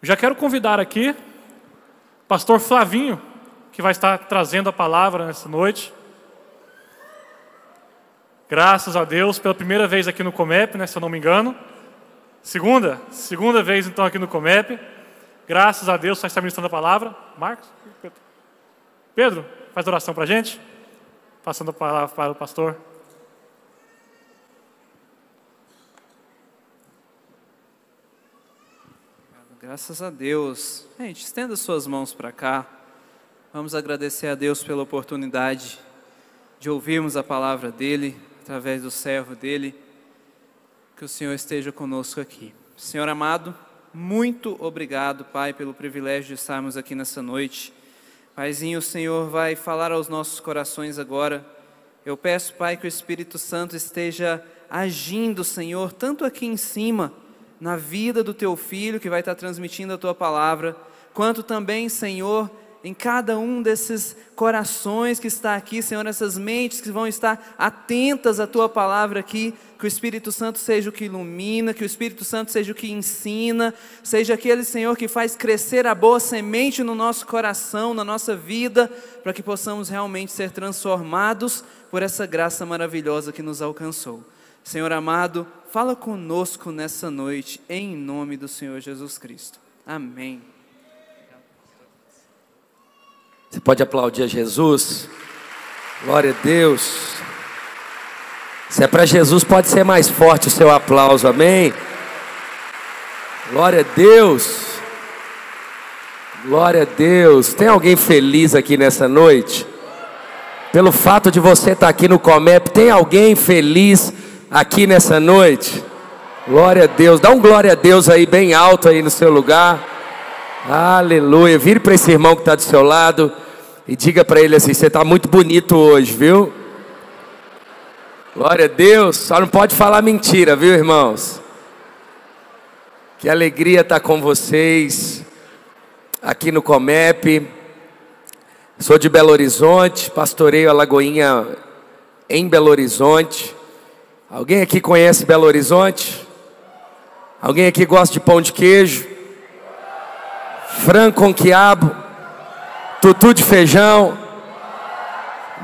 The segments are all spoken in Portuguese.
Já quero convidar aqui o pastor Flavinho, que vai estar trazendo a palavra nessa noite. Graças a Deus, pela primeira vez aqui no Comep, né, se eu não me engano. Segunda vez então aqui no Comep. Graças a Deus, vai estar ministrando a palavra. Marcos? Pedro, faz oração para a gente. Passando a palavra para o pastor. Graças a Deus. Gente, estenda suas mãos para cá. Vamos agradecer a Deus pela oportunidade de ouvirmos a palavra dEle, através do servo dEle. Que o Senhor esteja conosco aqui. Senhor amado, muito obrigado, Pai, pelo privilégio de estarmos aqui nessa noite. Paizinho, o Senhor vai falar aos nossos corações agora. Eu peço, Pai, que o Espírito Santo esteja agindo, Senhor, tanto aqui em cima, na vida do Teu Filho, que vai estar transmitindo a Tua palavra, quanto também, Senhor, em cada um desses corações que está aqui, Senhor, essas mentes que vão estar atentas à Tua palavra aqui, que o Espírito Santo seja o que ilumina, que o Espírito Santo seja o que ensina, seja aquele, Senhor, que faz crescer a boa semente no nosso coração, na nossa vida, para que possamos realmente ser transformados por essa graça maravilhosa que nos alcançou. Senhor amado, fala conosco nessa noite, em nome do Senhor Jesus Cristo. Amém. Você pode aplaudir a Jesus? Glória a Deus. Se é para Jesus, pode ser mais forte o seu aplauso, amém? Glória a Deus. Glória a Deus. Tem alguém feliz aqui nessa noite? Pelo fato de você estar aqui no Comep, tem alguém feliz aqui nessa noite? Glória a Deus. Dá um glória a Deus aí bem alto aí no seu lugar. Aleluia. Vire para esse irmão que está do seu lado e diga para ele assim: você está muito bonito hoje, viu? Glória a Deus. Só não pode falar mentira, viu, irmãos? Que alegria estar com vocês aqui no Comep. Sou de Belo Horizonte, pastoreio a Lagoinha em Belo Horizonte. Alguém aqui conhece Belo Horizonte? Alguém aqui gosta de pão de queijo? Frango com quiabo? Tutu de feijão?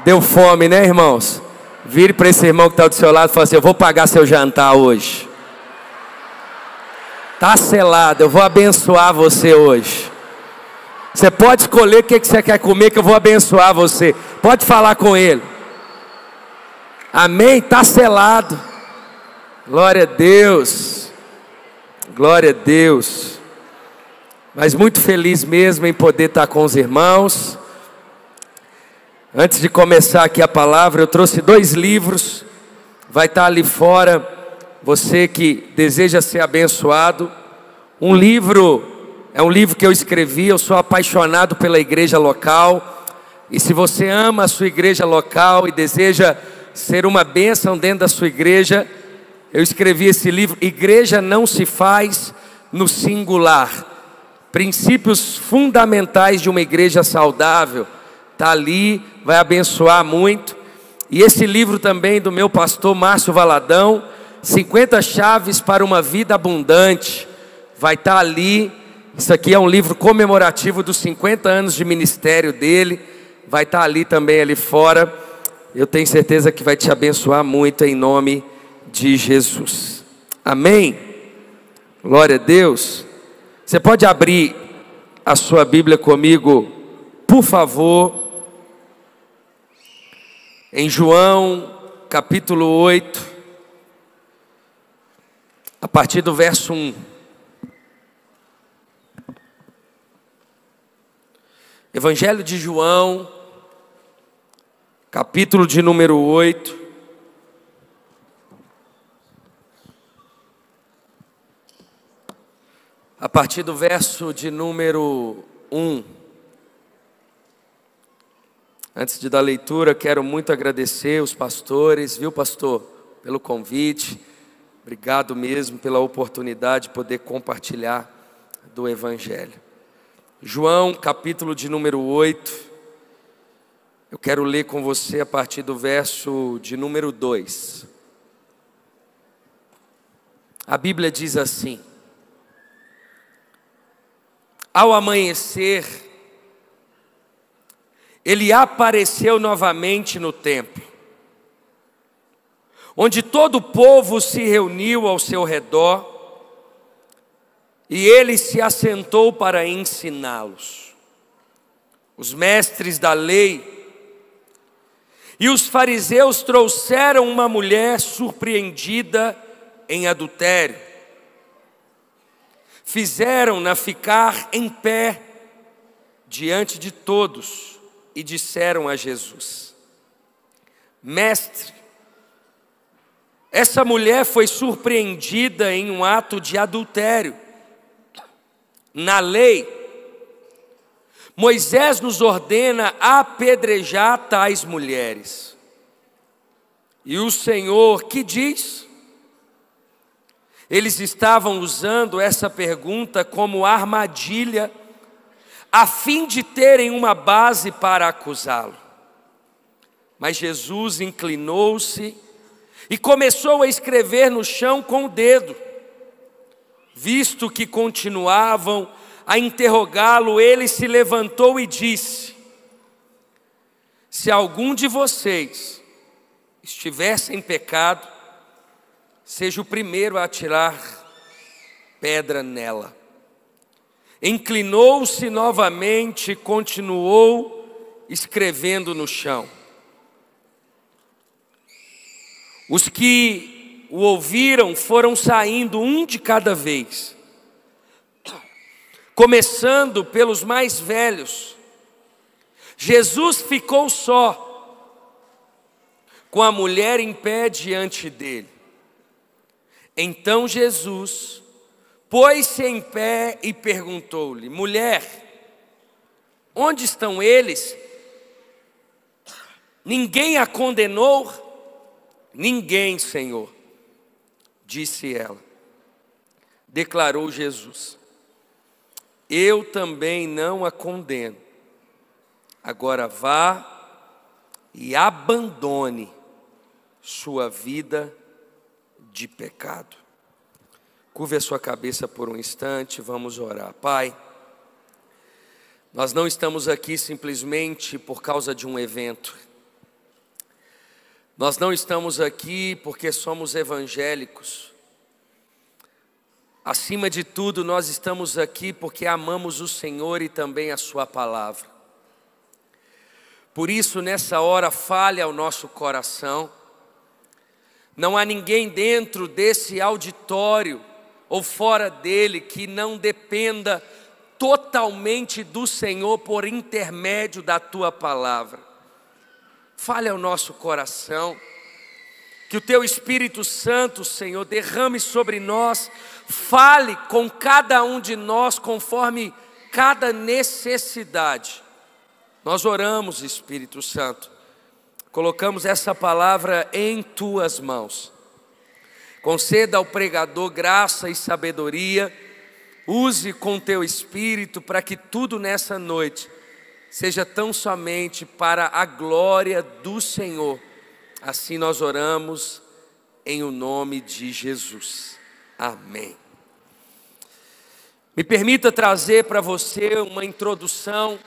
Deu fome, né, irmãos? Vire para esse irmão que está do seu lado e fala assim: eu vou pagar seu jantar hoje. Está selado, eu vou abençoar você hoje. Você pode escolher o que você quer comer, que eu vou abençoar você. Pode falar com ele. Amém? Está selado. Glória a Deus. Glória a Deus. Mas muito feliz mesmo em poder estar com os irmãos. Antes de começar aqui a palavra, eu trouxe 2 livros. Vai estar ali fora. Você que deseja ser abençoado. Um livro é um livro que eu escrevi. Eu sou apaixonado pela igreja local. E se você ama a sua igreja local e deseja ser uma bênção dentro da sua igreja, eu escrevi esse livro, Igreja Não Se Faz no Singular. Princípios fundamentais de uma igreja saudável. Está ali, vai abençoar muito. E esse livro também do meu pastor Márcio Valadão, 50 chaves para uma vida abundante. Vai estar ali. Isso aqui é um livro comemorativo dos 50 anos de ministério dele. Vai estar ali também, ali fora. Eu tenho certeza que vai te abençoar muito em nome de Jesus. Amém? Glória a Deus. Você pode abrir a sua Bíblia comigo, por favor, em João capítulo 8, a partir do verso 1. Evangelho de João, capítulo de número 8. A partir do verso de número 1. Antes de dar leitura, quero muito agradecer os pastores, viu, pastor, pelo convite. Obrigado mesmo pela oportunidade de poder compartilhar do Evangelho. João, capítulo de número 8. Eu quero ler com você a partir do verso de número 2. A Bíblia diz assim: ao amanhecer, ele apareceu novamente no templo, onde todo o povo se reuniu ao seu redor, e ele se assentou para ensiná-los. Os mestres da lei e os fariseus trouxeram uma mulher surpreendida em adultério. Fizeram-na ficar em pé diante de todos e disseram a Jesus: Mestre, essa mulher foi surpreendida em um ato de adultério. Na lei, Moisés nos ordena apedrejar tais mulheres. E o Senhor, que diz? Eles estavam usando essa pergunta como armadilha, a fim de terem uma base para acusá-lo. Mas Jesus inclinou-se e começou a escrever no chão com o dedo. Visto que continuavam a interrogá-lo, ele se levantou e disse: Se algum de vocês estiver sem pecado, seja o primeiro a atirar pedra nela. Inclinou-se novamente e continuou escrevendo no chão. Os que o ouviram foram saindo um de cada vez, começando pelos mais velhos. Jesus ficou só, com a mulher em pé diante dele. Então Jesus pôs-se em pé e perguntou-lhe: Mulher, onde estão eles? Ninguém a condenou? Ninguém, Senhor, disse ela. Declarou Jesus: Eu também não a condeno. Agora vá e abandone sua vida de pecado. Curve a sua cabeça por um instante, vamos orar. Pai, nós não estamos aqui simplesmente por causa de um evento. Nós não estamos aqui porque somos evangélicos. Acima de tudo, nós estamos aqui porque amamos o Senhor e também a sua palavra. Por isso, nessa hora, fale ao nosso coração. Não há ninguém dentro desse auditório ou fora dele que não dependa totalmente do Senhor por intermédio da tua palavra. Fale ao nosso coração, que o teu Espírito Santo, Senhor, derrame sobre nós, fale com cada um de nós conforme cada necessidade. Nós oramos, Espírito Santo, colocamos essa palavra em tuas mãos. Conceda ao pregador graça e sabedoria, use com teu Espírito para que tudo nessa noite seja tão somente para a glória do Senhor. Assim nós oramos em o nome de Jesus. Amém. Me permita trazer para você uma introdução,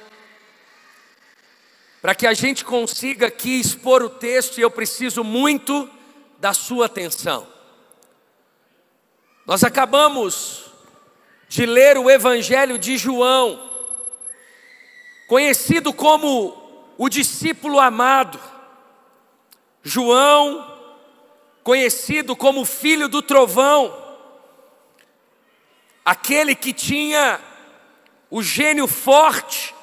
para que a gente consiga aqui expor o texto, e eu preciso muito da sua atenção. Nós acabamos de ler o Evangelho de João, conhecido como o discípulo amado. João, conhecido como filho do trovão, aquele que tinha o gênio forte,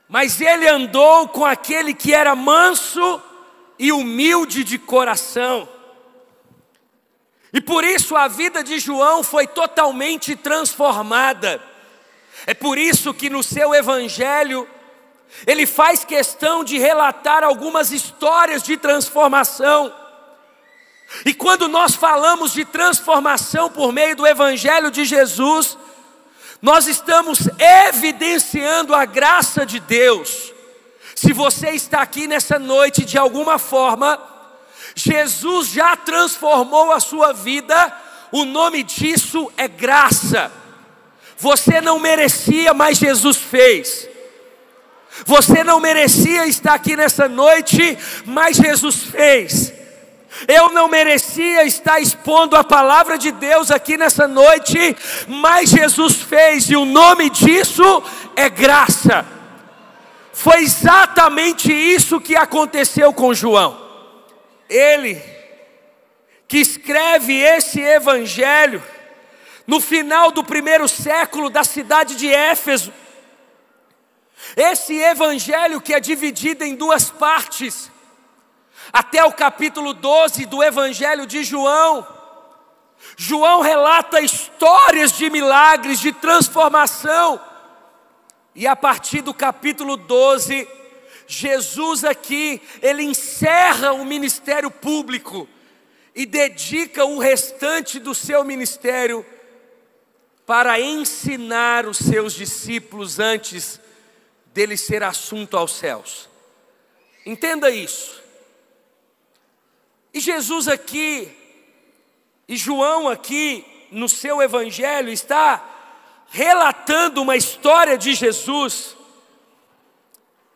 mas ele andou com aquele que era manso e humilde de coração. E por isso a vida de João foi totalmente transformada. É por isso que no seu evangelho ele faz questão de relatar algumas histórias de transformação. E quando nós falamos de transformação por meio do evangelho de Jesus, nós estamos evidenciando a graça de Deus. Se você está aqui nessa noite de alguma forma, Jesus já transformou a sua vida, o nome disso é graça. Você não merecia, mas Jesus fez. Você não merecia estar aqui nessa noite, mas Jesus fez. Eu não merecia estar expondo a palavra de Deus aqui nessa noite, mas Jesus fez, e o nome disso é graça. Foi exatamente isso que aconteceu com João. Ele que escreve esse evangelho no final do primeiro século da cidade de Éfeso. Esse evangelho que é dividido em duas partes, até o capítulo 12 do evangelho de João. João relata histórias de milagres, de transformação. E a partir do capítulo 12, Jesus aqui, ele encerra o ministério público e dedica o restante do seu ministério para ensinar os seus discípulos antes dele ser assunto aos céus. Entenda isso. E Jesus aqui, e João aqui, no seu evangelho, está relatando uma história de Jesus.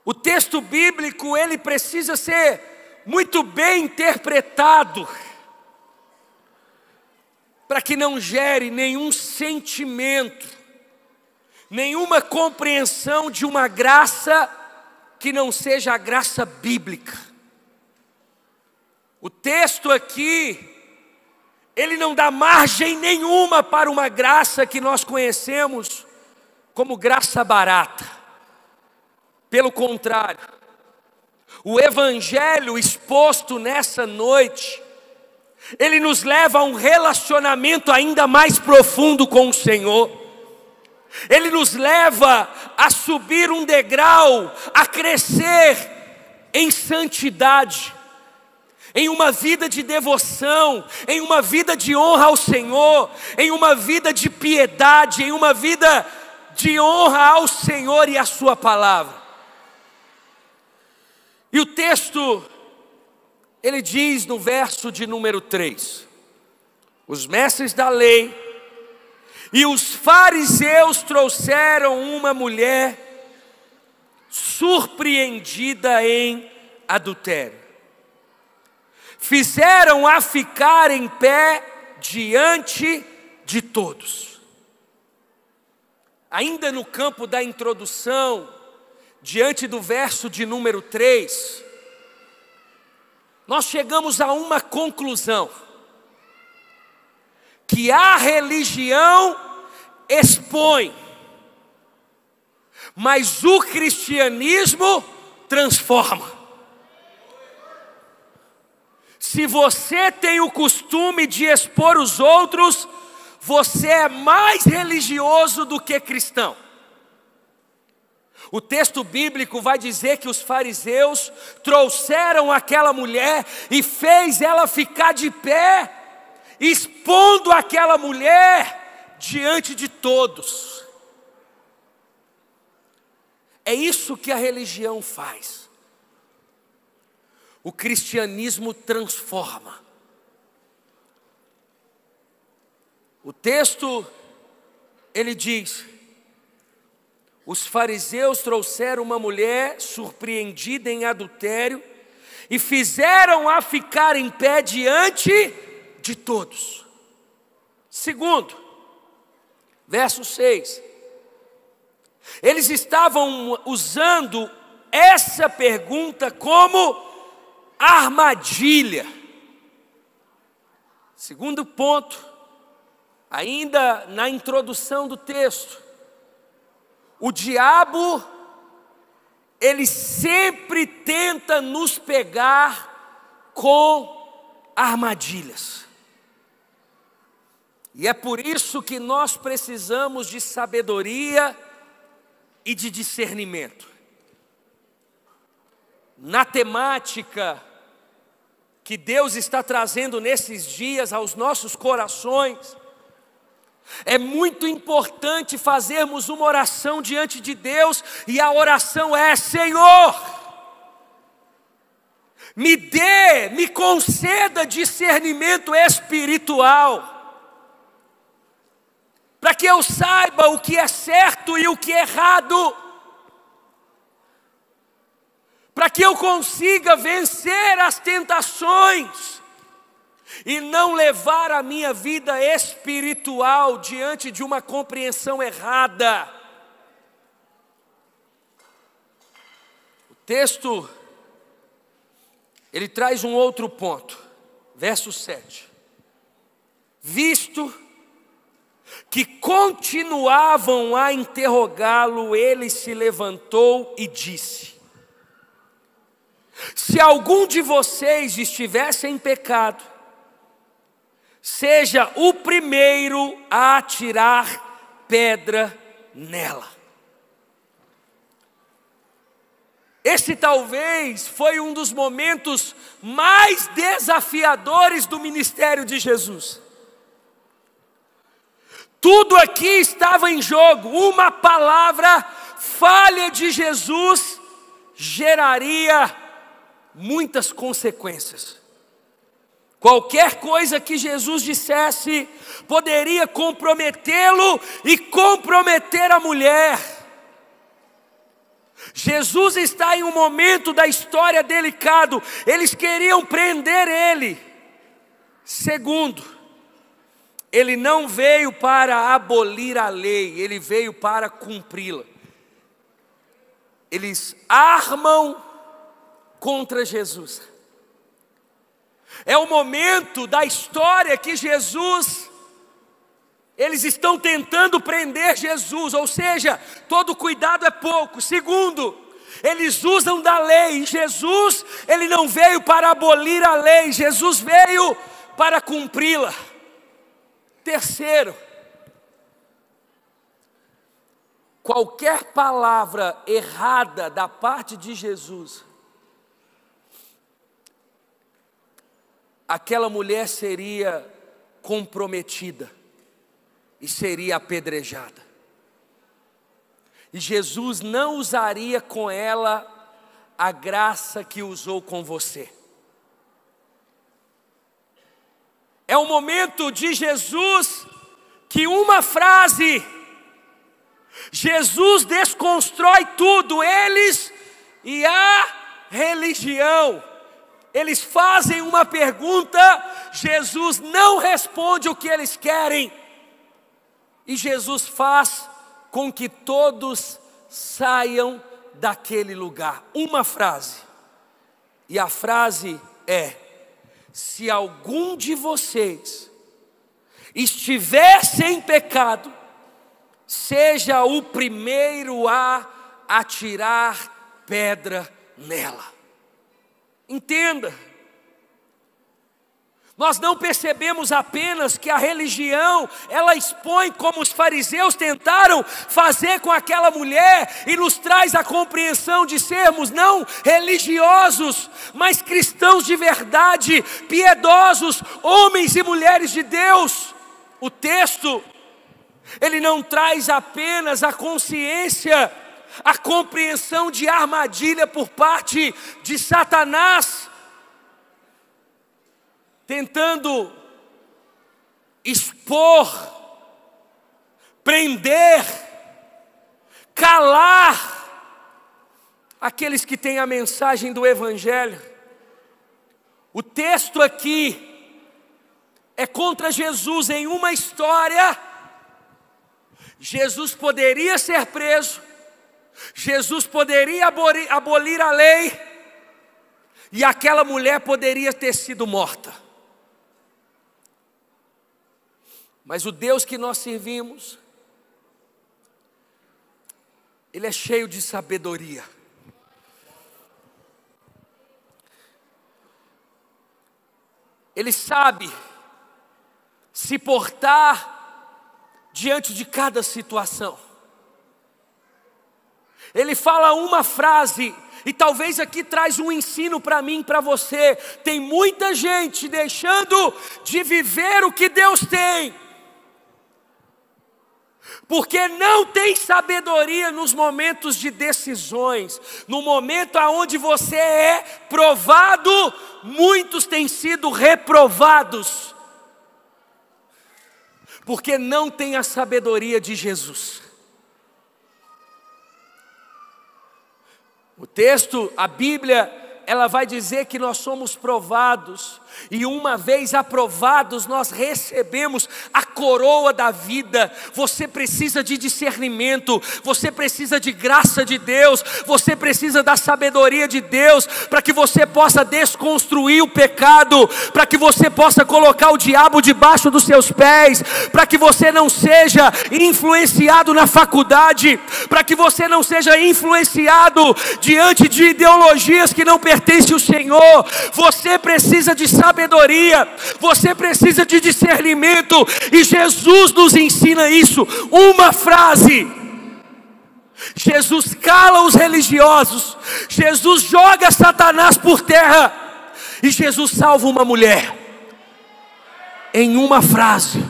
O texto bíblico, ele precisa ser muito bem interpretado, para que não gere nenhum sentimento, nenhuma compreensão de uma graça que não seja a graça bíblica. O texto aqui, ele não dá margem nenhuma para uma graça que nós conhecemos como graça barata. Pelo contrário, o evangelho exposto nessa noite, ele nos leva a um relacionamento ainda mais profundo com o Senhor. Ele nos leva a subir um degrau, a crescer em santidade, em uma vida de devoção, em uma vida de honra ao Senhor, em uma vida de piedade, em uma vida de honra ao Senhor e à sua palavra. E o texto, ele diz no verso de número 3, os mestres da lei e os fariseus trouxeram uma mulher surpreendida em adultério. Fizeram-a ficar em pé diante de todos. Ainda no campo da introdução, diante do verso de número 3, nós chegamos a uma conclusão: que a religião expõe, mas o cristianismo transforma. Se você tem o costume de expor os outros, você é mais religioso do que cristão. O texto bíblico vai dizer que os fariseus trouxeram aquela mulher e fez ela ficar de pé, expondo aquela mulher diante de todos. É isso que a religião faz. O cristianismo transforma. O texto, ele diz: os fariseus trouxeram uma mulher surpreendida em adultério e fizeram-a ficar em pé diante de todos. Segundo, verso 6. Eles estavam usando essa pergunta como armadilha. Segundo ponto, ainda na introdução do texto, o diabo, ele sempre tenta nos pegar com armadilhas. E é por isso que nós precisamos de sabedoria e de discernimento. Na temática que Deus está trazendo nesses dias aos nossos corações, é muito importante fazermos uma oração diante de Deus, e a oração é: Senhor, me conceda discernimento espiritual. para que eu saiba o que é certo e o que é errado, para que eu consiga vencer as tentações e não levar a minha vida espiritual diante de uma compreensão errada. O texto, ele traz um outro ponto, verso 7. Visto que continuavam a interrogá-lo, ele se levantou e disse: se algum de vocês estivesse em pecado, seja o primeiro a atirar pedra nela. Esse talvez foi um dos momentos mais desafiadores do ministério de Jesus. Tudo aqui estava em jogo. Uma palavra falha de Jesus geraria muitas consequências. Qualquer coisa que Jesus dissesse poderia comprometê-lo e comprometer a mulher. Jesus está em um momento da história delicado. Eles queriam prender ele. Segundo, ele não veio para abolir a lei, ele veio para cumpri-la. Eles armam contra Jesus. É o momento da história que eles estão tentando prender Jesus, ou seja, todo cuidado é pouco. Segundo, eles usam da lei. Jesus, ele não veio para abolir a lei, Jesus veio para cumpri-la. Terceiro, qualquer palavra errada da parte de Jesus, aquela mulher seria comprometida e seria apedrejada. E Jesus não usaria com ela a graça que usou com você. É o momento de Jesus que uma frase, Jesus desconstrói tudo, eles e a religião. Eles fazem uma pergunta, Jesus não responde o que eles querem. E Jesus faz com que todos saiam daquele lugar. Uma frase. E a frase é: se algum de vocês estivesse em pecado, seja o primeiro a atirar pedra nela. Entenda, nós não percebemos apenas que a religião, ela expõe como os fariseus tentaram fazer com aquela mulher, e nos traz a compreensão de sermos não religiosos, mas cristãos de verdade, piedosos, homens e mulheres de Deus. O texto, ele não traz apenas a consciência, a compreensão de armadilha por parte de Satanás, tentando expor, prender, calar aqueles que têm a mensagem do Evangelho. O texto aqui é contra Jesus em uma história. Jesus poderia ser preso, Jesus poderia abolir a lei, e aquela mulher poderia ter sido morta. Mas o Deus que nós servimos, Ele é cheio de sabedoria. Ele sabe se portar diante de cada situação. Ele fala uma frase, e talvez aqui traz um ensino para mim e para você. Tem muita gente deixando de viver o que Deus tem, porque não tem sabedoria nos momentos de decisões. No momento onde você é provado, muitos têm sido reprovados. porque não tem a sabedoria de Jesus. O texto, a Bíblia, ela vai dizer que nós somos provados, e uma vez aprovados, nós recebemos a coroa da vida. Você precisa de discernimento, você precisa de graça de Deus, você precisa da sabedoria de Deus, para que você possa desconstruir o pecado, para que você possa colocar o diabo debaixo dos seus pés, para que você não seja influenciado na faculdade, para que você não seja influenciado diante de ideologias que não pertencem ao Senhor. Você precisa de sabedoria, você precisa de discernimento, e Jesus nos ensina isso. Uma frase: Jesus cala os religiosos, Jesus joga Satanás por terra, e Jesus salva uma mulher. Em uma frase.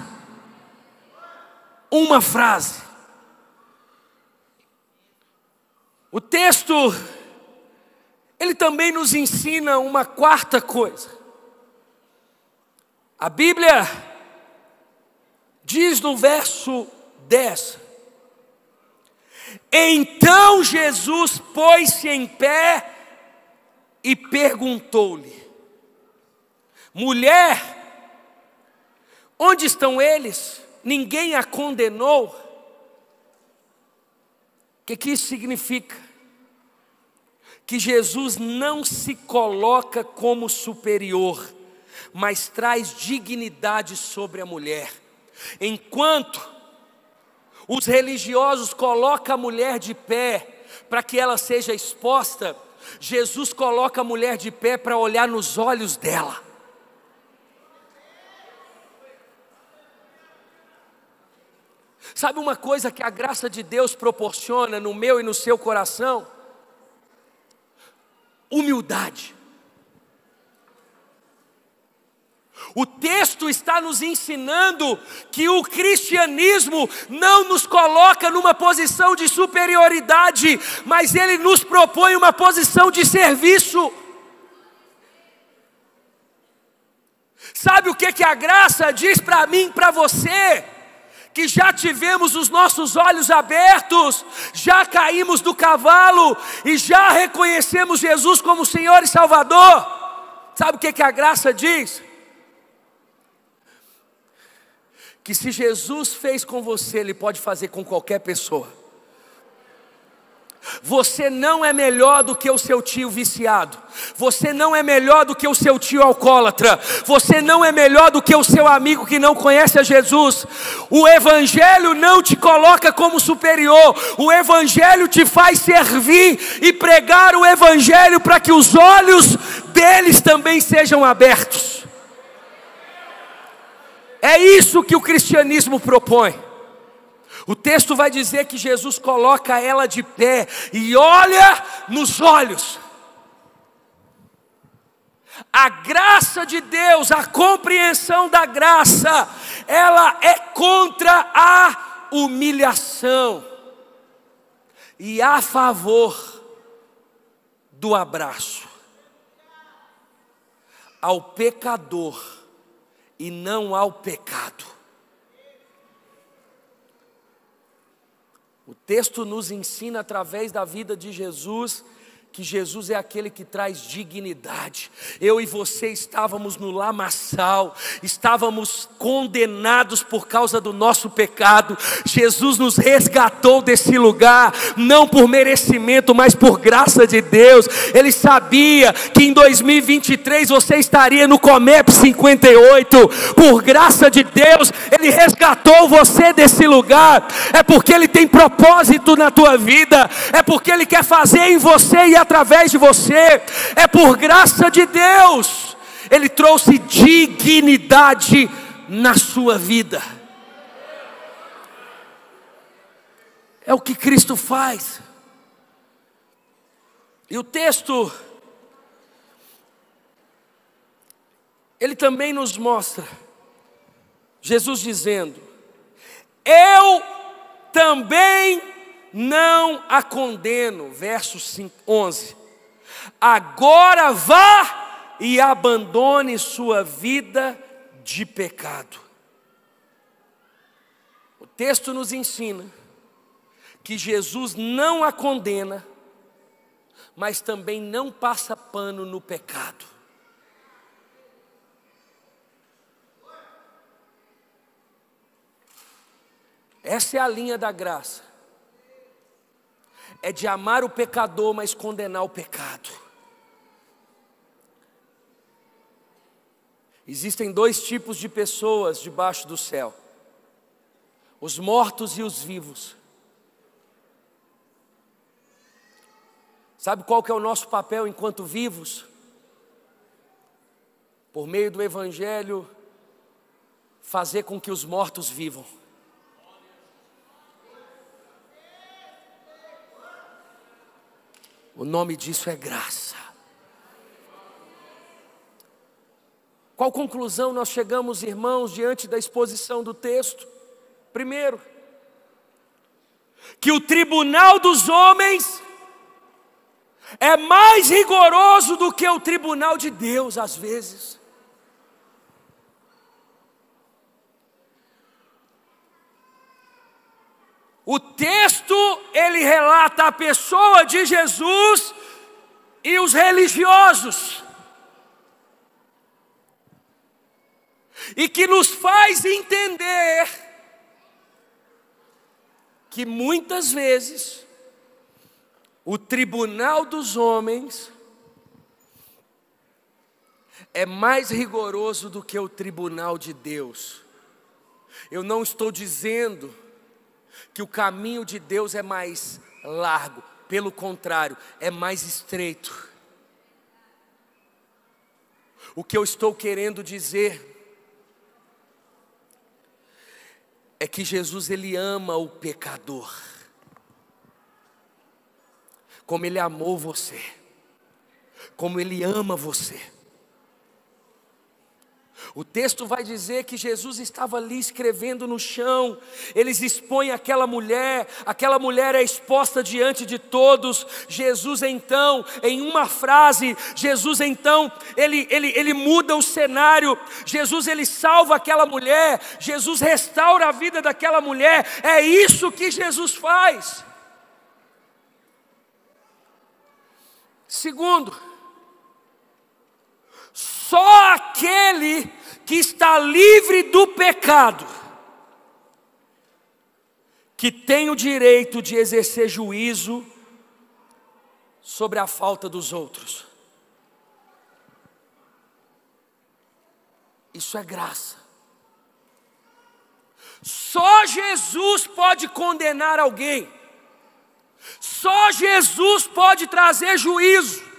Uma frase. O texto, ele também nos ensina uma quarta coisa. A Bíblia diz no verso 10: então Jesus pôs-se em pé e perguntou-lhe: mulher, onde estão eles? Ninguém a condenou? O que isso significa? Que Jesus não se coloca como superior, mas traz dignidade sobre a mulher. Enquanto os religiosos colocam a mulher de pé para que ela seja exposta, Jesus coloca a mulher de pé para olhar nos olhos dela. Sabe uma coisa que a graça de Deus proporciona no meu e no seu coração? Humildade. O texto está nos ensinando que o cristianismo não nos coloca numa posição de superioridade, mas ele nos propõe uma posição de serviço. Sabe o que a graça diz para mim e para você? Que já tivemos os nossos olhos abertos, já caímos do cavalo e já reconhecemos Jesus como Senhor e Salvador. Sabe o que a graça diz? Que se Jesus fez com você, Ele pode fazer com qualquer pessoa. Você não é melhor do que o seu tio viciado, você não é melhor do que o seu tio alcoólatra, você não é melhor do que o seu amigo que não conhece a Jesus. O Evangelho não te coloca como superior, o Evangelho te faz servir e pregar o Evangelho para que os olhos deles também sejam abertos. É isso que o cristianismo propõe. O texto vai dizer que Jesus coloca ela de pé e olha nos olhos. A graça de Deus, a compreensão da graça, ela é contra a humilhação e a favor do abraço ao pecador e não ao pecado. O texto nos ensina através da vida de Jesus que Jesus é aquele que traz dignidade. Eu e você estávamos no lamaçal, estávamos condenados por causa do nosso pecado. Jesus nos resgatou desse lugar, não por merecimento, mas por graça de Deus. Ele sabia que em 2023 você estaria no Comep 58. Por graça de Deus, Ele resgatou você desse lugar. É porque Ele tem propósito na tua vida, é porque Ele quer fazer em você e através de você. É por graça de Deus. Ele trouxe dignidade na sua vida. É o que Cristo faz. E o texto, ele também nos mostra Jesus dizendo: eu também não a condeno. Verso 11: agora vá e abandone sua vida de pecado. O texto nos ensina que Jesus não a condena, mas também não passa pano no pecado. Essa é a linha da graça. É de amar o pecador, mas condenar o pecado. Existem dois tipos de pessoas debaixo do céu: os mortos e os vivos. Sabe qual que é o nosso papel enquanto vivos? Por meio do Evangelho, fazer com que os mortos vivam. O nome disso é graça. Qual conclusão nós chegamos, irmãos, diante da exposição do texto? Primeiro, que o tribunal dos homens é mais rigoroso do que o tribunal de Deus, às vezes. O texto, ele relata a pessoa de Jesus e os religiosos, e que nos faz entender que muitas vezes o tribunal dos homens é mais rigoroso do que o tribunal de Deus. Eu não estou dizendo que o caminho de Deus é mais largo, pelo contrário, é mais estreito. O que eu estou querendo dizer é que Jesus, ele ama o pecador, como ele amou você, como ele ama você. O texto vai dizer que Jesus estava ali escrevendo no chão. Eles expõem aquela mulher é exposta diante de todos. Jesus então, em uma frase, Jesus então, ele muda o cenário. Jesus, ele salva aquela mulher, Jesus restaura a vida daquela mulher. É isso que Jesus faz. Segundo, só aquele que está livre do pecado, que tem o direito de exercer juízo sobre a falta dos outros. Isso é graça. Só Jesus pode condenar alguém. Só Jesus pode trazer juízo.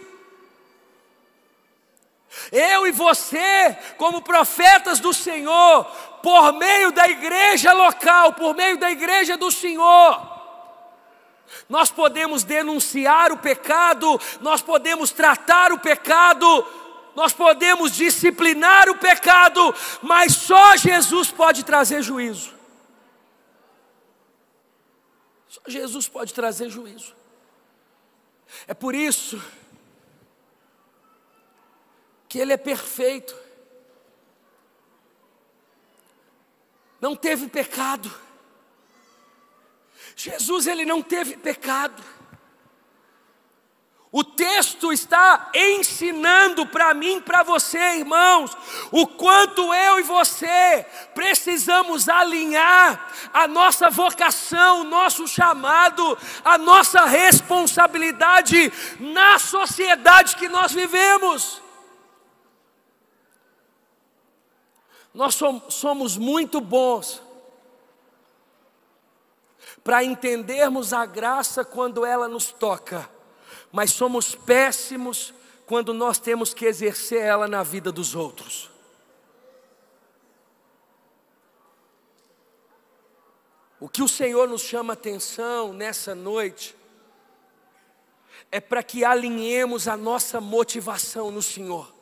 Eu e você, como profetas do Senhor, por meio da igreja local, por meio da igreja do Senhor, nós podemos denunciar o pecado, nós podemos tratar o pecado, nós podemos disciplinar o pecado, mas só Jesus pode trazer juízo. Só Jesus pode trazer juízo. É por isso que Ele é perfeito, não teve pecado. Jesus, Ele não teve pecado. O texto está ensinando para mim e para você, irmãos, o quanto eu e você precisamos alinhar a nossa vocação, o nosso chamado, a nossa responsabilidade na sociedade que nós vivemos. Nós somos muito bons para entendermos a graça quando ela nos toca, mas somos péssimos quando nós temos que exercer ela na vida dos outros. O que o Senhor nos chama a atenção nessa noite é para que alinhemos a nossa motivação no Senhor.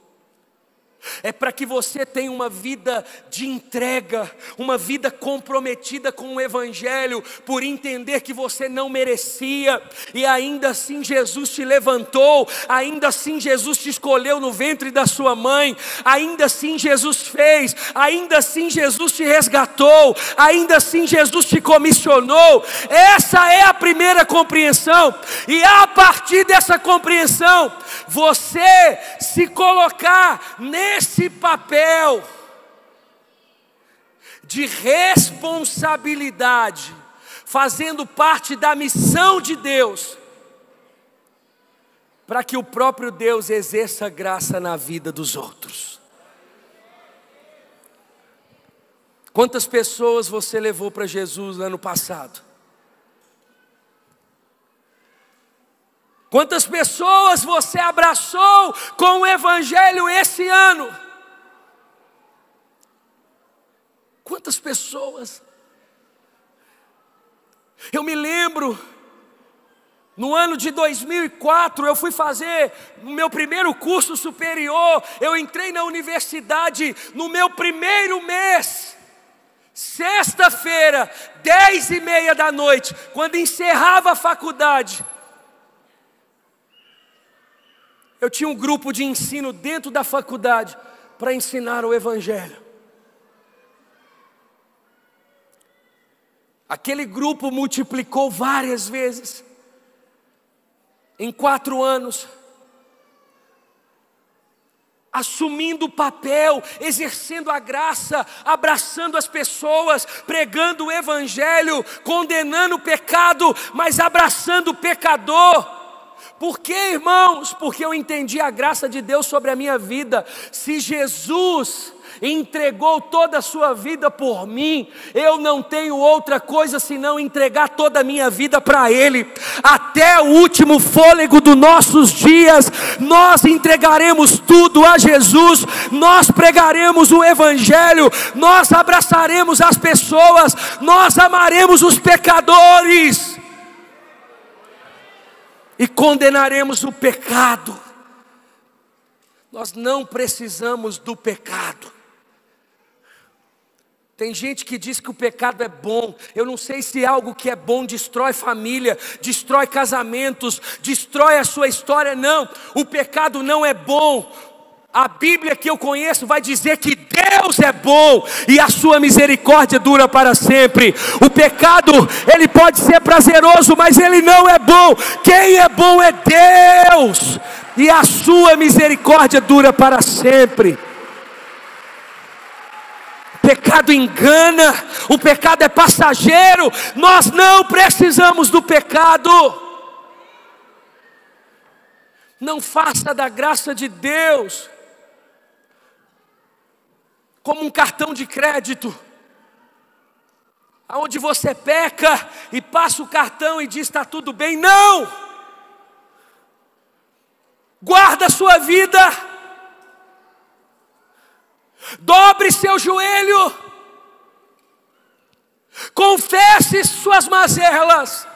É para que você tenha uma vida de entrega, uma vida comprometida com o Evangelho, por entender que você não merecia, e ainda assim Jesus te levantou, ainda assim Jesus te escolheu no ventre da sua mãe, ainda assim Jesus fez, ainda assim Jesus te resgatou, ainda assim Jesus te comissionou. Essa é a primeira compreensão, e a partir dessa compreensão, você se colocar nesse papel de responsabilidade, fazendo parte da missão de Deus, para que o próprio Deus exerça graça na vida dos outros. Quantas pessoas você levou para Jesus no ano passado? Quantas pessoas você abraçou com o Evangelho esse ano? Quantas pessoas? Eu me lembro, no ano de 2004, eu fui fazer o meu primeiro curso superior. Eu entrei na universidade no meu primeiro mês, sexta-feira, 10:30 da noite, quando encerrava a faculdade. Eu tinha um grupo de ensino dentro da faculdade para ensinar o Evangelho. Aquele grupo multiplicou várias vezes. Em 4 anos. Assumindo o papel, exercendo a graça, abraçando as pessoas, pregando o Evangelho, condenando o pecado, mas abraçando o pecador. Por quê, irmãos? Porque eu entendi a graça de Deus sobre a minha vida. Se Jesus entregou toda a sua vida por mim, eu não tenho outra coisa senão entregar toda a minha vida para Ele. Até o último fôlego dos nossos dias, nós entregaremos tudo a Jesus, nós pregaremos o Evangelho, nós abraçaremos as pessoas, nós amaremos os pecadores e condenaremos o pecado. Nós não precisamos do pecado. Tem gente que diz que o pecado é bom. Eu não sei se algo que é bom destrói família, destrói casamentos, destrói a sua história. Não, o pecado não é bom. A Bíblia que eu conheço vai dizer que Deus é bom e a sua misericórdia dura para sempre. O pecado, ele pode ser prazeroso, mas ele não é bom. Quem é bom é Deus, e a sua misericórdia dura para sempre. O pecado engana, o pecado é passageiro. Nós não precisamos do pecado. Não faça da graça de Deus como um cartão de crédito, aonde você peca e passa o cartão e diz está tudo bem. Não! Guarda a sua vida, dobre seu joelho, confesse suas mazelas,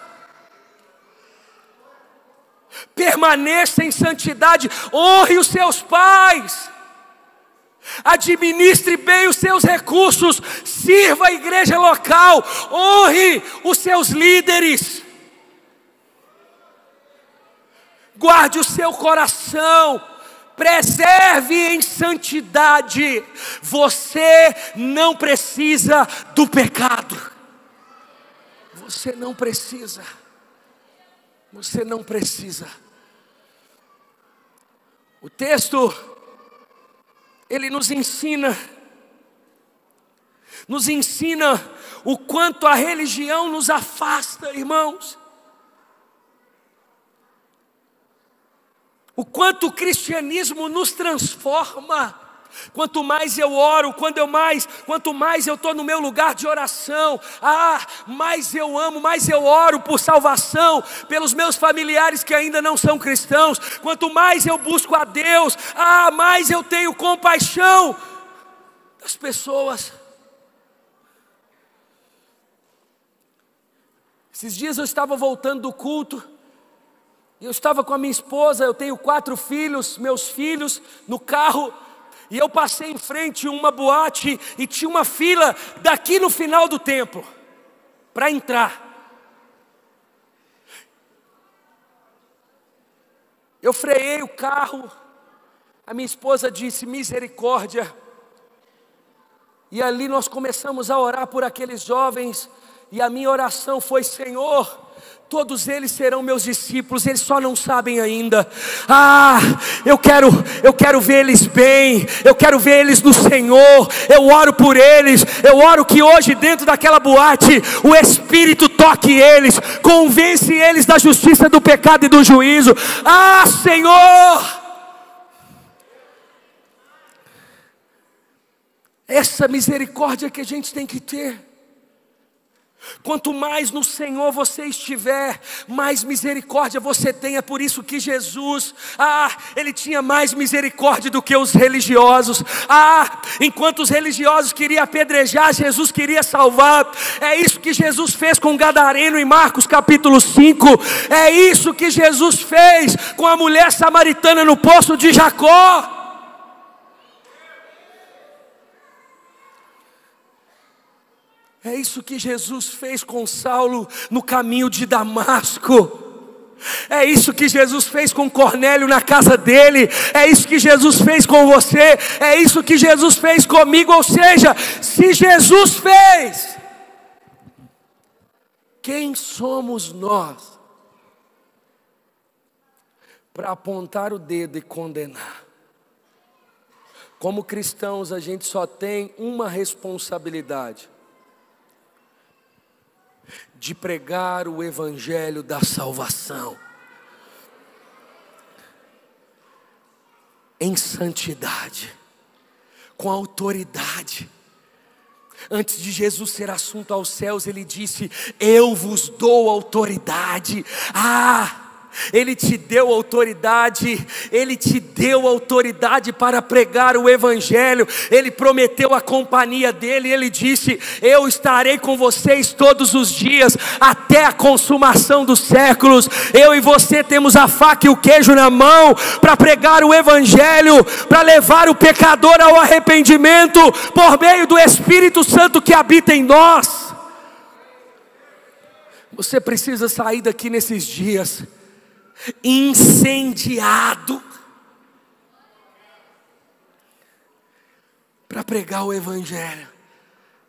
permaneça em santidade, honre os seus pais, administre bem os seus recursos, sirva a igreja local, honre os seus líderes, guarde o seu coração, preserve em santidade. Você não precisa do pecado. Você não precisa. Você não precisa. O texto, ele nos ensina o quanto a religião nos afasta, irmãos. O quanto o cristianismo nos transforma. Quanto mais eu oro, quanto mais eu estou no meu lugar de oração, mais eu amo, mais eu oro por salvação, pelos meus familiares que ainda não são cristãos. Quanto mais eu busco a Deus, mais eu tenho compaixão das pessoas. Esses dias eu estava voltando do culto, eu estava com a minha esposa, eu tenho 4 filhos, meus filhos, no carro. E eu passei em frente a uma boate e tinha uma fila daqui no final do templo para entrar. Eu freiei o carro, a minha esposa disse misericórdia. E ali nós começamos a orar por aqueles jovens. E a minha oração foi: Senhor, todos eles serão meus discípulos, eles só não sabem ainda. Eu quero ver eles bem, eu quero ver eles no Senhor. Eu oro por eles, eu oro que hoje dentro daquela boate o Espírito toque eles, convence eles da justiça, do pecado e do juízo. Senhor, essa misericórdia que a gente tem que ter. Quanto mais no Senhor você estiver, mais misericórdia você tem. É por isso que Jesus, Ele tinha mais misericórdia do que os religiosos. Enquanto os religiosos queriam apedrejar, Jesus queria salvar. É isso que Jesus fez com o gadareno em Marcos capítulo 5. É isso que Jesus fez com a mulher samaritana no poço de Jacó. É isso que Jesus fez com Saulo no caminho de Damasco. É isso que Jesus fez com Cornélio na casa dele. É isso que Jesus fez com você. É isso que Jesus fez comigo. Ou seja, se Jesus fez, quem somos nós para apontar o dedo e condenar? Como cristãos, a gente só tem uma responsabilidade: de pregar o evangelho da salvação em santidade, com autoridade. Antes de Jesus ser assunto aos céus, Ele disse: eu vos dou autoridade. Ele te deu autoridade, Ele te deu autoridade para pregar o evangelho. Ele prometeu a companhia dEle, Ele disse: eu estarei com vocês todos os dias, até a consumação dos séculos. Eu e você temos a faca e o queijo na mão, para pregar o evangelho, para levar o pecador ao arrependimento, por meio do Espírito Santo que habita em nós. Você precisa sair daqui nesses dias incendiado para pregar o evangelho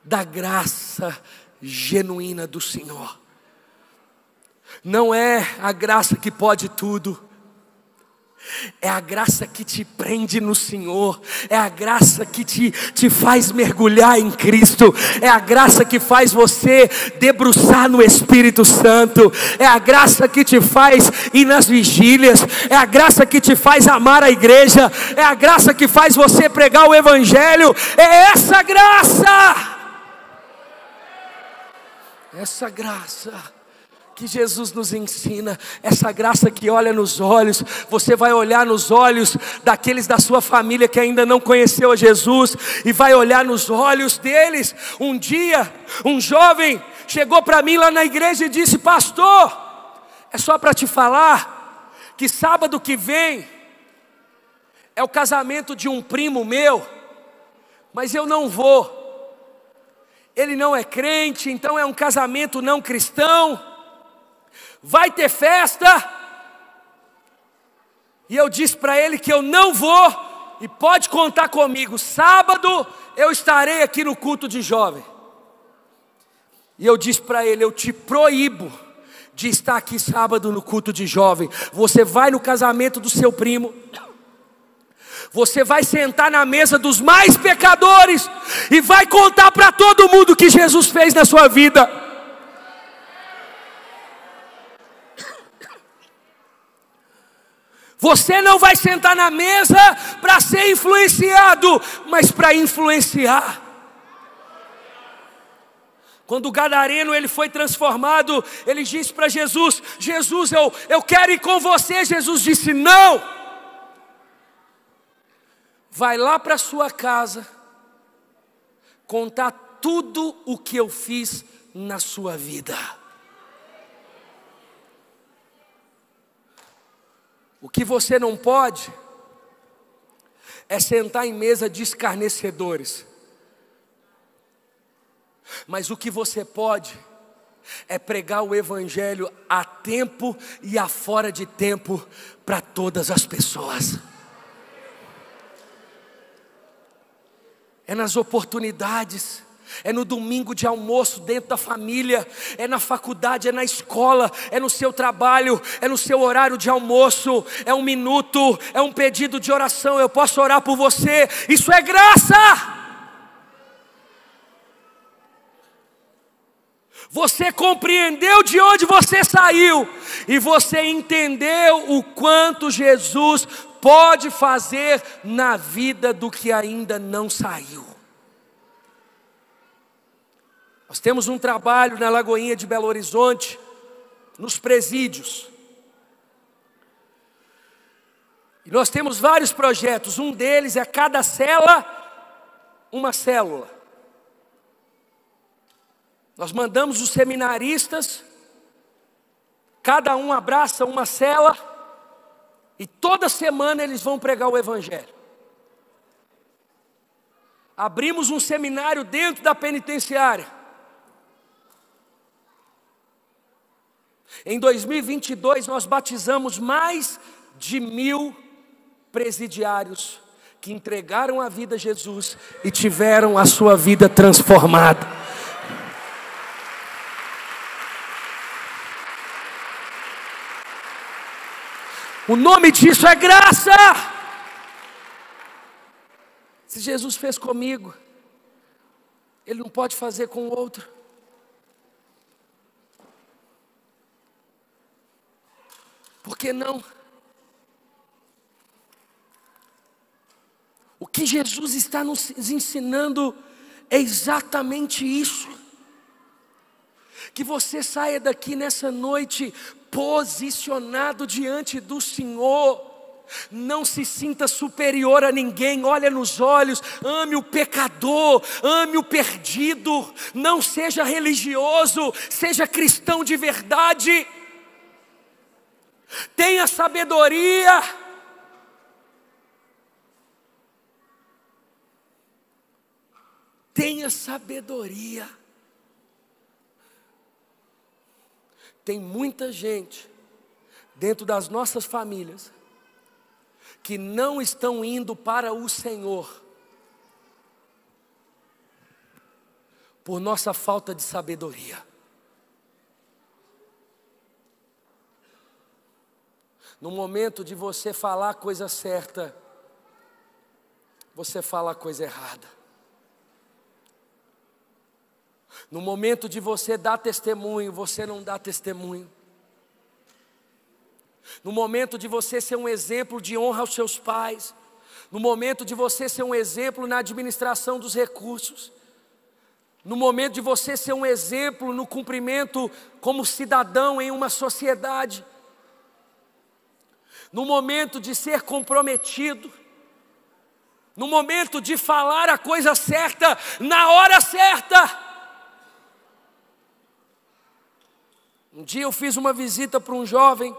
da graça genuína do Senhor. Não é a graça que pode tudo, é a graça que te prende no Senhor, é a graça que te faz mergulhar em Cristo, é a graça que faz você debruçar no Espírito Santo, é a graça que te faz ir nas vigílias, é a graça que te faz amar a igreja, é a graça que faz você pregar o evangelho. É essa graça que Jesus nos ensina, essa graça que olha nos olhos. Você vai olhar nos olhos daqueles da sua família que ainda não conheceu a Jesus, e vai olhar nos olhos deles. Um dia, um jovem chegou para mim lá na igreja e disse: pastor, é só para te falar que sábado que vem é o casamento de um primo meu, mas eu não vou. Ele não é crente, então é um casamento não cristão. Vai ter festa, e eu disse para ele que eu não vou, e pode contar comigo. Sábado eu estarei aqui no culto de jovem. E eu disse para ele: eu te proíbo de estar aqui sábado no culto de jovem. Você vai no casamento do seu primo, você vai sentar na mesa dos mais pecadores e vai contar para todo mundo o que Jesus fez na sua vida. Você não vai sentar na mesa para ser influenciado, mas para influenciar. Quando o gadareno ele foi transformado, ele disse para Jesus: Jesus, eu quero ir com você. Jesus disse: não. Vai lá para sua casa contar tudo o que eu fiz na sua vida. O que você não pode é sentar em mesa de escarnecedores. Mas o que você pode é pregar o evangelho a tempo e a fora de tempo para todas as pessoas. É nas oportunidades, é no domingo de almoço dentro da família, é na faculdade, é na escola, é no seu trabalho, é no seu horário de almoço, é um minuto, é um pedido de oração, eu posso orar por você, isso é graça. Você compreendeu de onde você saiu, e você entendeu o quanto Jesus pode fazer na vida do que ainda não saiu. Nós temos um trabalho na Lagoinha de Belo Horizonte, nos presídios. E nós temos vários projetos, um deles é cada cela, uma célula. Nós mandamos os seminaristas, cada um abraça uma cela, e toda semana eles vão pregar o evangelho. Abrimos um seminário dentro da penitenciária. Em 2022 nós batizamos mais de 1000 presidiários que entregaram a vida a Jesus e tiveram a sua vida transformada. O nome disso é graça. Se Jesus fez comigo, Ele não pode fazer com o outro. Por que não? O que Jesus está nos ensinando é exatamente isso. Que você saia daqui nessa noite posicionado diante do Senhor. Não se sinta superior a ninguém, olha nos olhos, ame o pecador, ame o perdido. Não seja religioso, seja cristão de verdade. Tenha sabedoria. Tenha sabedoria. Tem muita gente dentro das nossas famílias que não estão indo para o Senhor por nossa falta de sabedoria. No momento de você falar a coisa certa, você fala a coisa errada. No momento de você dar testemunho, você não dá testemunho. No momento de você ser um exemplo de honra aos seus pais, no momento de você ser um exemplo na administração dos recursos, no momento de você ser um exemplo no cumprimento como cidadão em uma sociedade, no momento de ser comprometido, no momento de falar a coisa certa, na hora certa. Um dia eu fiz uma visita para um jovem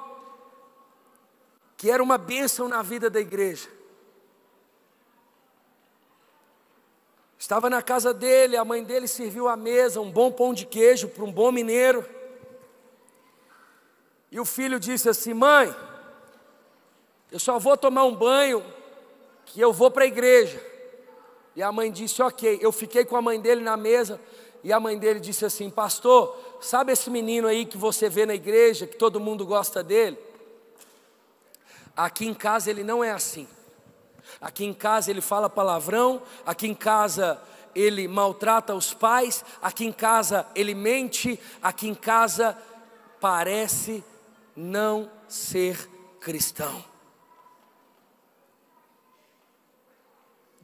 que era uma bênção na vida da igreja. Estava na casa dele, a mãe dele serviu à mesa um bom pão de queijo para um bom mineiro. E o filho disse assim: mãe, eu só vou tomar um banho que eu vou para a igreja. E a mãe disse: ok. Eu fiquei com a mãe dele na mesa. E a mãe dele disse assim: pastor, sabe esse menino aí que você vê na igreja, que todo mundo gosta dele? Aqui em casa ele não é assim. Aqui em casa ele fala palavrão, aqui em casa ele maltrata os pais, aqui em casa ele mente, aqui em casa parece não ser cristão.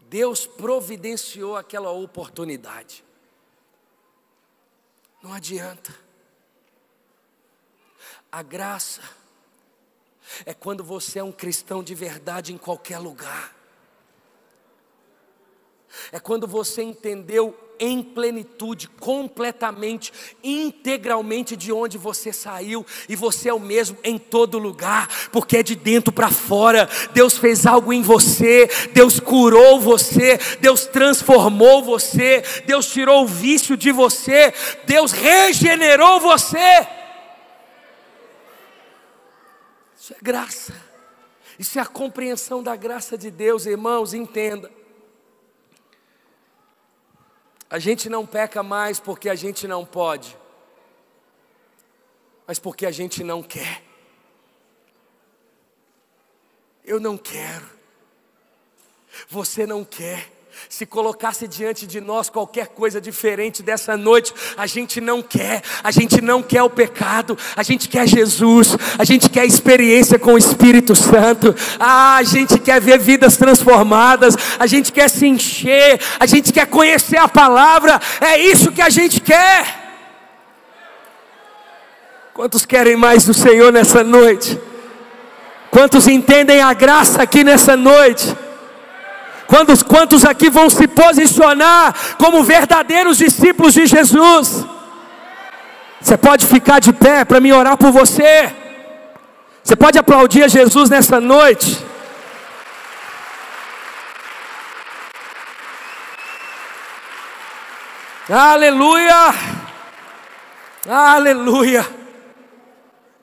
Deus providenciou aquela oportunidade. Não adianta. A graça é quando você é um cristão de verdade em qualquer lugar. É quando você entendeu em plenitude, completamente, integralmente de onde você saiu, e você é o mesmo em todo lugar, porque é de dentro para fora. Deus fez algo em você, Deus curou você, Deus transformou você, Deus tirou o vício de você, Deus regenerou você. Isso é graça, isso é a compreensão da graça de Deus. Irmãos, entenda. A gente não peca mais porque a gente não pode, mas porque a gente não quer. Eu não quero, você não quer. Se colocasse diante de nós qualquer coisa diferente dessa noite, a gente não quer. A gente não quer o pecado, a gente quer Jesus, a gente quer experiência com o Espírito Santo, a gente quer ver vidas transformadas, a gente quer se encher, a gente quer conhecer a palavra. É isso que a gente quer. Quantos querem mais do Senhor nessa noite? Quantos entendem a graça aqui nessa noite? Quantos aqui vão se posicionar como verdadeiros discípulos de Jesus? Você pode ficar de pé para mim orar por você. Você pode aplaudir a Jesus nessa noite. Aleluia! Aleluia!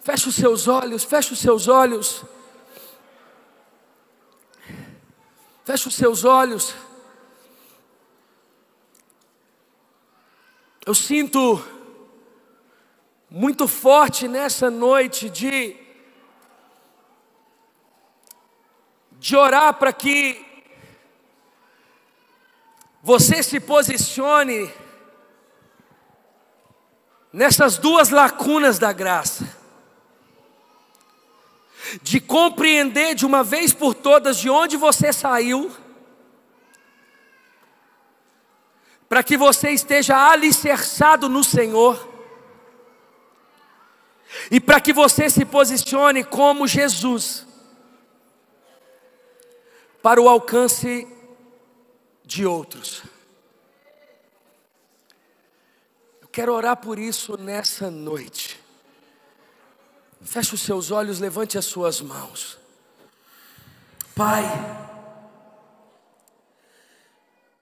Feche os seus olhos, feche os seus olhos. Feche os seus olhos. Eu sinto muito forte nessa noite de orar para que você se posicione nessas duas lacunas da graça. De compreender de uma vez por todas de onde você saiu, para que você esteja alicerçado no Senhor, e para que você se posicione como Jesus, para o alcance de outros. Eu quero orar por isso nessa noite. Feche os seus olhos, levante as suas mãos. Pai,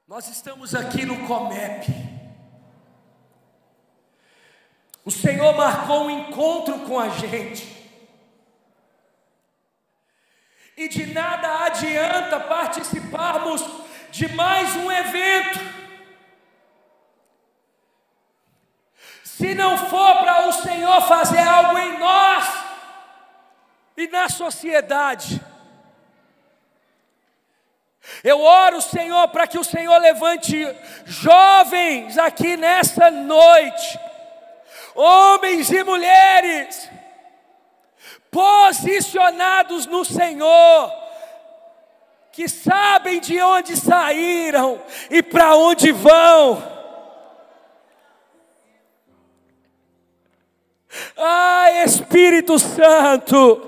nós estamos aqui no Comep. O Senhor marcou um encontro com a gente. E de nada adianta participarmos de mais um evento se não for para o Senhor fazer algo em nós e na sociedade. Eu oro, Senhor, para que o Senhor levante jovens aqui nessa noite, homens e mulheres, posicionados no Senhor, que sabem de onde saíram e para onde vão. Espírito Santo,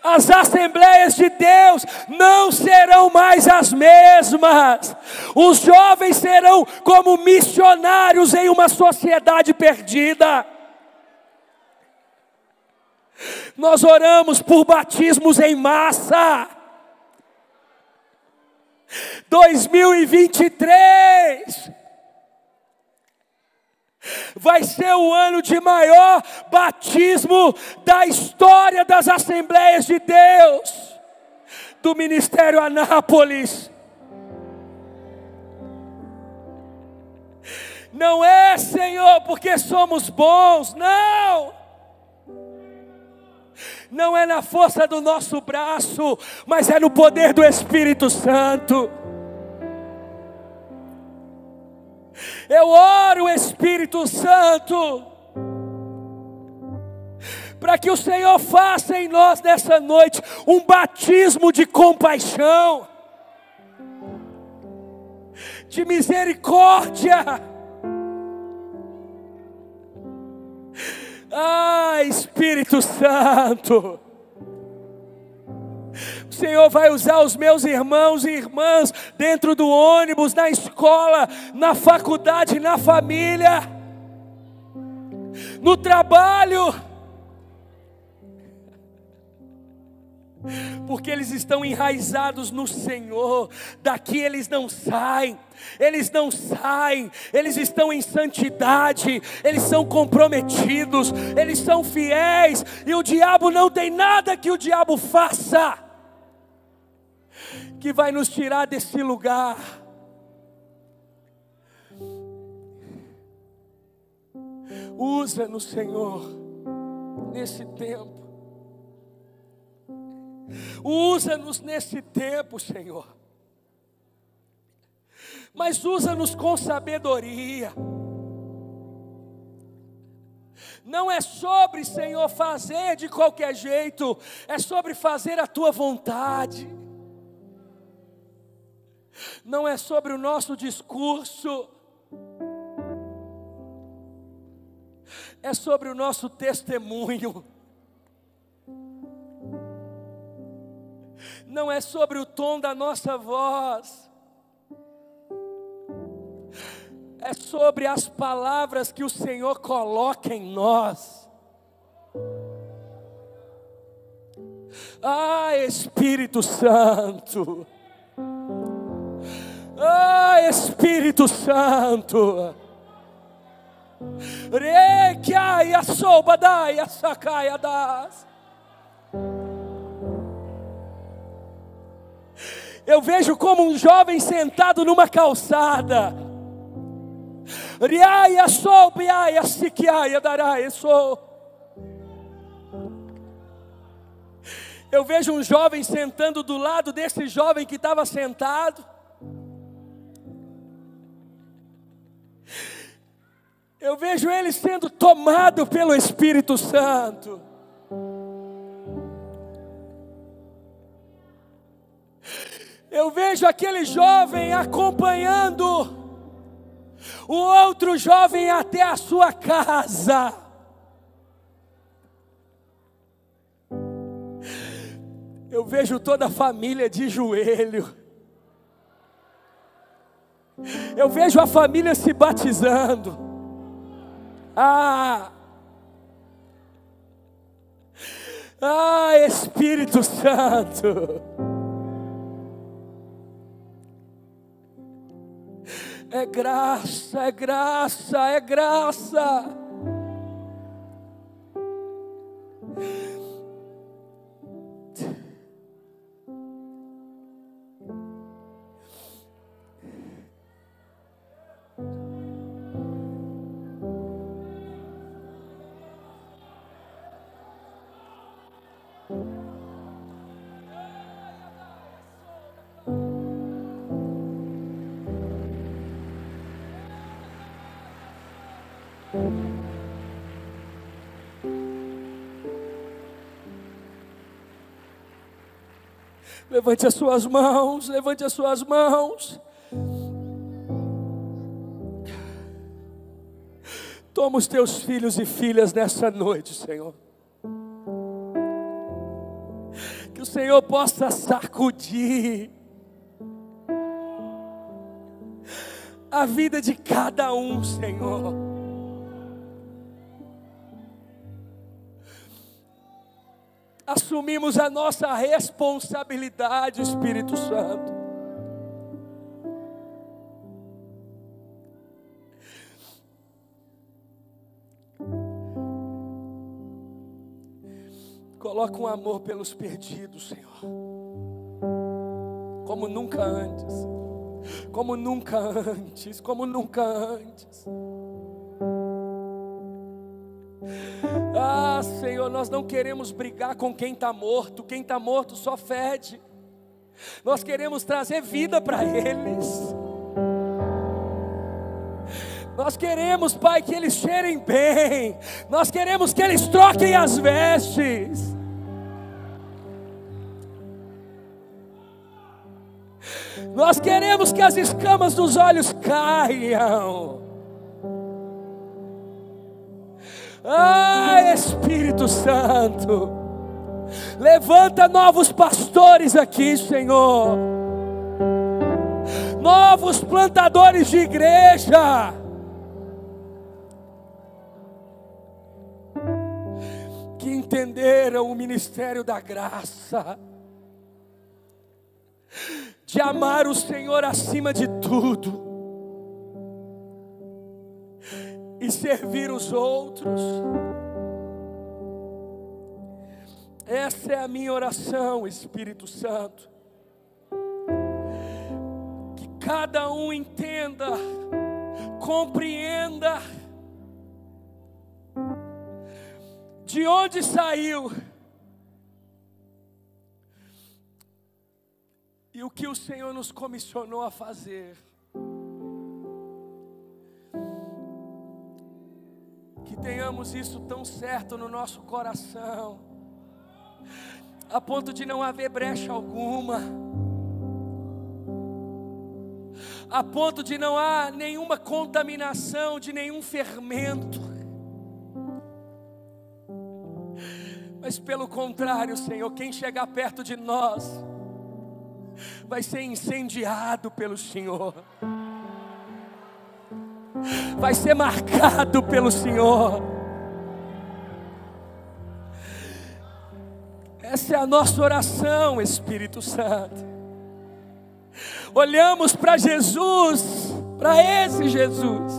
as assembleias de Deus não serão mais as mesmas. Os jovens serão como missionários em uma sociedade perdida. Nós oramos por batismos em massa. 2023 vai ser o ano de maior batismo da história das Assembleias de Deus, do Ministério Anápolis. Não é, Senhor, porque somos bons, não. Não é na força do nosso braço, mas é no poder do Espírito Santo. Eu oro, Espírito Santo, para que o Senhor faça em nós nessa noite um batismo de compaixão, de misericórdia. Espírito Santo, O Senhor vai usar os meus irmãos e irmãs dentro do ônibus, na escola, na faculdade, na família, no trabalho, porque eles estão enraizados no Senhor. Daqui eles não saem, eles estão em santidade, eles são comprometidos, eles são fiéis, e o diabo não tem nada que o diabo faça que vai nos tirar desse lugar. Usa-nos, Senhor, nesse tempo. Usa-nos nesse tempo, Senhor. Mas usa-nos com sabedoria. Não é sobre, Senhor, fazer de qualquer jeito. É sobre fazer a Tua vontade. Não é sobre o nosso discurso. É sobre o nosso testemunho. Não é sobre o tom da nossa voz. É sobre as palavras que o Senhor coloca em nós. Ah, Espírito Santo. Ah, Espírito Santo. Requia sobadaia sacaia das. Eu vejo como um jovem sentado numa calçada. Riaia sobiaia siquiaia daraia sou. Eu vejo um jovem sentando do lado desse jovem que estava sentado. Eu vejo ele sendo tomado pelo Espírito Santo. Eu vejo aquele jovem acompanhando o outro jovem até a sua casa. Eu vejo toda a família de joelho. Eu vejo a família se batizando. Espírito Santo. É graça, é graça, é graça. Levante as suas mãos, levante as suas mãos. Toma os teus filhos e filhas nessa noite, Senhor. Que o Senhor possa sacudir a vida de cada um, Senhor. Assumimos a nossa responsabilidade, Espírito Santo. Coloca um amor pelos perdidos, Senhor, como nunca antes, como nunca antes, como nunca antes. Senhor, nós não queremos brigar com quem está morto só fede. Nós queremos trazer vida para eles. Nós queremos, Pai, que eles cheirem bem. Nós queremos que eles troquem as vestes. Nós queremos que as escamas dos olhos caiam. Espírito Santo, Levanta novos pastores aqui, Senhor. Novos plantadores de igreja. Que entenderam o ministério da graça. De amar o Senhor acima de tudo. E servir os outros. Essa é a minha oração, Espírito Santo. Que cada um entenda, compreenda de onde saiu e o que o Senhor nos comissionou a fazer. Que tenhamos isso tão certo no nosso coração, a ponto de não haver brecha alguma, a ponto de não há nenhuma contaminação de nenhum fermento, mas pelo contrário, Senhor, quem chegar perto de nós vai ser incendiado pelo Senhor, vai ser marcado pelo Senhor. Essa é a nossa oração, Espírito Santo. Olhamos para Jesus, para esse Jesus.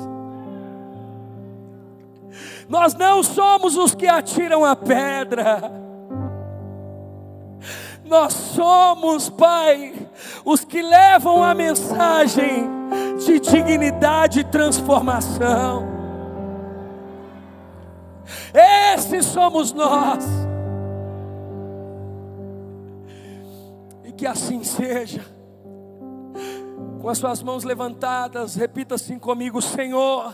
Nós não somos os que atiram a pedra. Nós somos, Pai, os que levam a mensagem de dignidade e transformação. Esses somos nós. E que assim seja. Com as suas mãos levantadas, repita assim comigo: Senhor.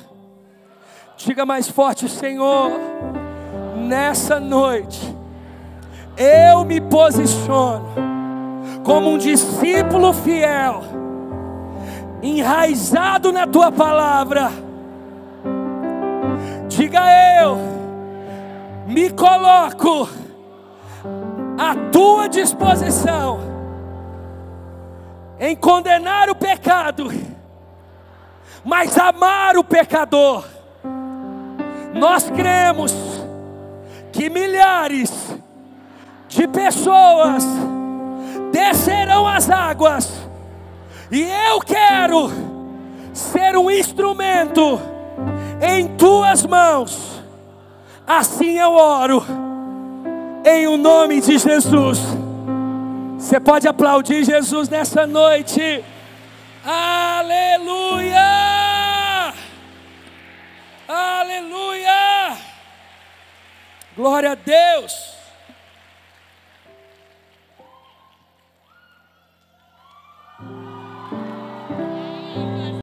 Diga mais forte: Senhor, nessa noite eu me posiciono como um discípulo fiel, enraizado na Tua palavra. Diga: eu me coloco à Tua disposição em condenar o pecado, mas amar o pecador. Nós cremos que milhares de pessoas descerão as águas, e eu quero ser um instrumento em Tuas mãos. Assim eu oro, em o nome de Jesus. Você pode aplaudir Jesus nessa noite. Aleluia! Aleluia! Glória a Deus!